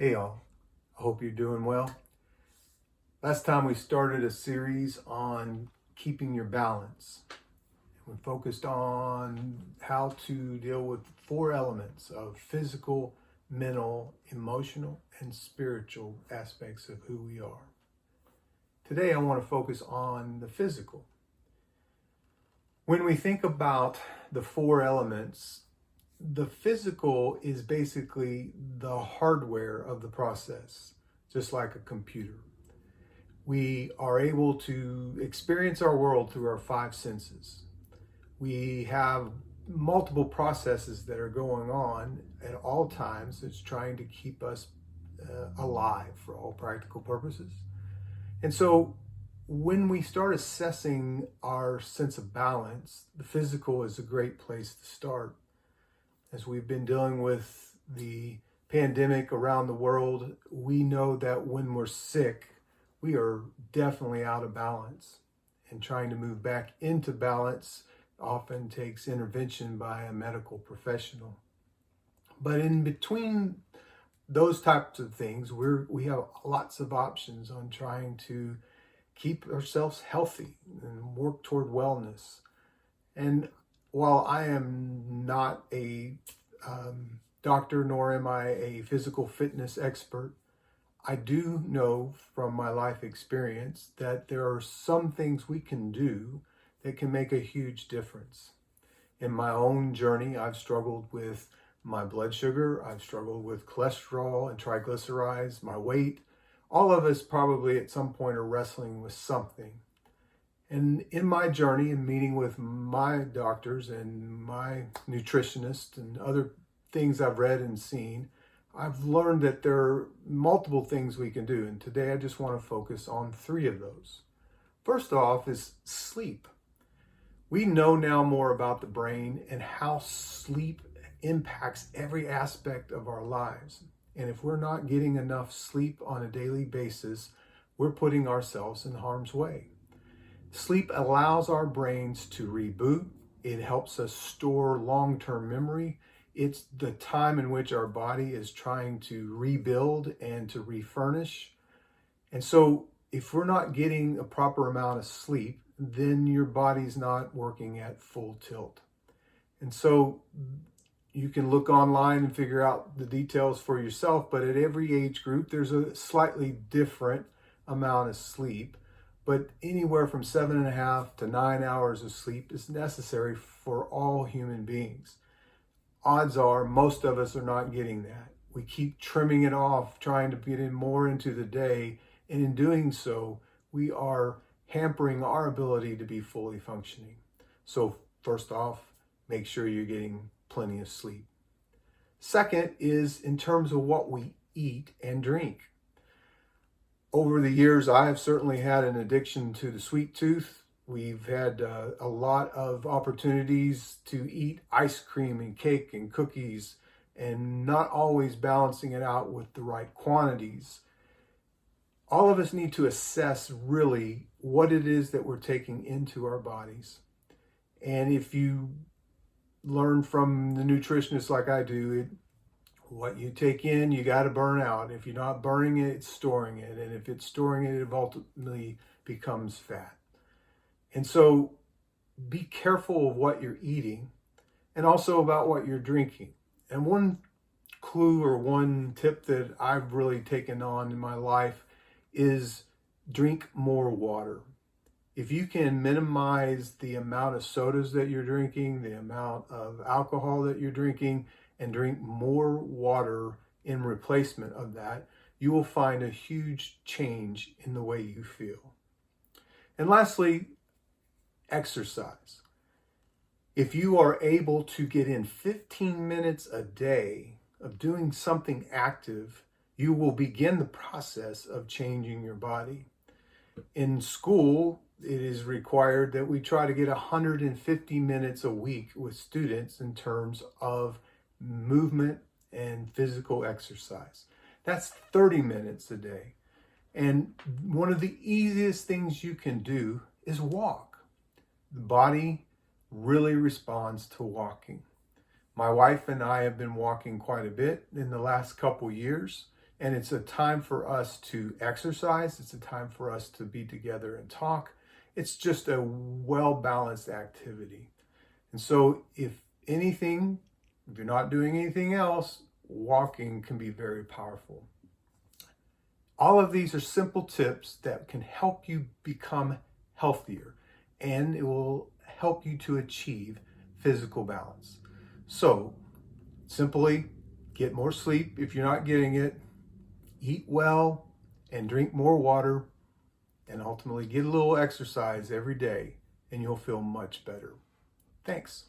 Hey y'all, I hope you're doing well. Last time we started a series on keeping your balance. We focused on how to deal with 4 elements of physical, mental, emotional, and spiritual aspects of who we are. Today I want to focus on the physical. When we think about the 4 elements, the physical is basically the hardware of the process, just like a computer. We are able to experience our world through our 5 senses. We have multiple processes that are going on at all times that's trying to keep us alive for all practical purposes. And so when we start assessing our sense of balance, the physical is a great place to start. As we've been dealing with the pandemic around the world, we know that when we're sick, we are definitely out of balance. And trying to move back into balance often takes intervention by a medical professional. But in between those types of things, we have lots of options on trying to keep ourselves healthy and work toward wellness. And while I am not a doctor, nor am I a physical fitness expert, I do know from my life experience that there are some things we can do that can make a huge difference. In my own journey, I've struggled with my blood sugar, I've struggled with cholesterol and triglycerides, my weight. All of us probably at some point are wrestling with something. And in my journey and meeting with my doctors and my nutritionist and other things I've read and seen, I've learned that there are multiple things we can do. And today I just want to focus on 3 of those. First off is sleep. We know now more about the brain and how sleep impacts every aspect of our lives. And if we're not getting enough sleep on a daily basis, we're putting ourselves in harm's way. Sleep allows our brains to reboot. It helps us store long-term memory. It's the time in which our body is trying to rebuild and to refurnish. And so if we're not getting a proper amount of sleep, then your body's not working at full tilt. And so you can look online and figure out the details for yourself, but at every age group, there's a slightly different amount of sleep. But anywhere from 7.5 to 9 hours of sleep is necessary for all human beings. Odds are most of us are not getting that. We keep trimming it off, trying to get in more into the day. And in doing so, we are hampering our ability to be fully functioning. So first off, make sure you're getting plenty of sleep. Second is in terms of what we eat and drink. Over the years, I have certainly had an addiction to the sweet tooth. We've had a lot of opportunities to eat ice cream and cake and cookies and not always balancing it out with the right quantities. All of us need to assess really what it is that we're taking into our bodies. And if you learn from the nutritionist like I do, what you take in, you got to burn out. If you're not burning it, it's storing it. And if it's storing it, it ultimately becomes fat. And so be careful of what you're eating and also about what you're drinking. And one clue or one tip that I've really taken on in my life is drink more water. If you can minimize the amount of sodas that you're drinking, the amount of alcohol that you're drinking, and drink more water in replacement of that, you will find a huge change in the way you feel. And lastly, exercise. If you are able to get in 15 minutes a day of doing something active, you will begin the process of changing your body. In school, it is required that we try to get 150 minutes a week with students in terms of movement and physical exercise. That's 30 minutes a day. And one of the easiest things you can do is walk. The body really responds to walking. My wife and I have been walking quite a bit in the last couple years, And it's a time for us to exercise. It's a time for us to be together and talk. It's just a well-balanced activity. And so if anything, if you're not doing anything else, walking can be very powerful. All of these are simple tips that can help you become healthier, and it will help you to achieve physical balance. So simply get more sleep if you're not getting it, eat well, and drink more water, and ultimately get a little exercise every day, and you'll feel much better. Thanks.